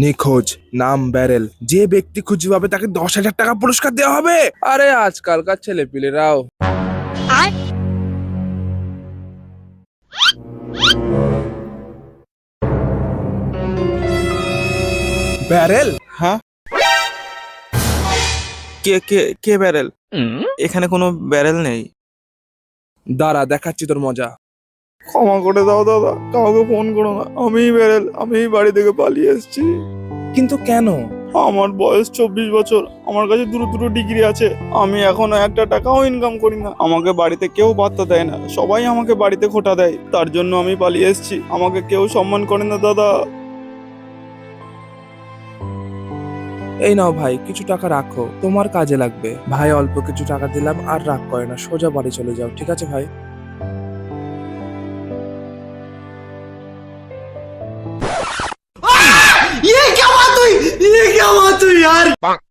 নিখোঁজ, নাম ব্যারেল। যে ব্যক্তি খুঁজে পাবে তাকে 10,000 টাকা পুরস্কার দেওয়া হবে। আরে আজকালকার ছেলে পিলেরাও। ব্যারেল? হ্যাঁ, কে কে কে ব্যারেল? এখানে কোনো ব্যারেল নেই। দাঁড়া, দেখাচ্ছি তোর মজা। ক্ষমা করে দাও দাদা, কাউকে ফোন করো না। আমিই ব্যারেল, আমি বাড়ি থেকে পালিয়ে এসেছি। কিন্তু কেন? আমার বয়স 24 বছর, আমার কাছে দুটো দুটো ডিগ্রি আছে। আমি এখনো একটা টাকাও ইনকাম করি না। আমাকে বাড়িতে কেউ বার্তা দেয় না, সবাই আমাকে বাড়িতে খোঁটা দেয়। তার জন্য আমি পালিয়ে এসেছি। আমাকে কেউ সম্মান করে না দাদা। এই নাও ভাই, কিছু টাকা রাখো, তোমার কাজে লাগবে। ভাই অল্প কিছু টাকা দিলাম, আর রাগ করে না, সোজা বাড়ি চলে যাও, ঠিক আছে ভাই? ये क्या बात हुई यार।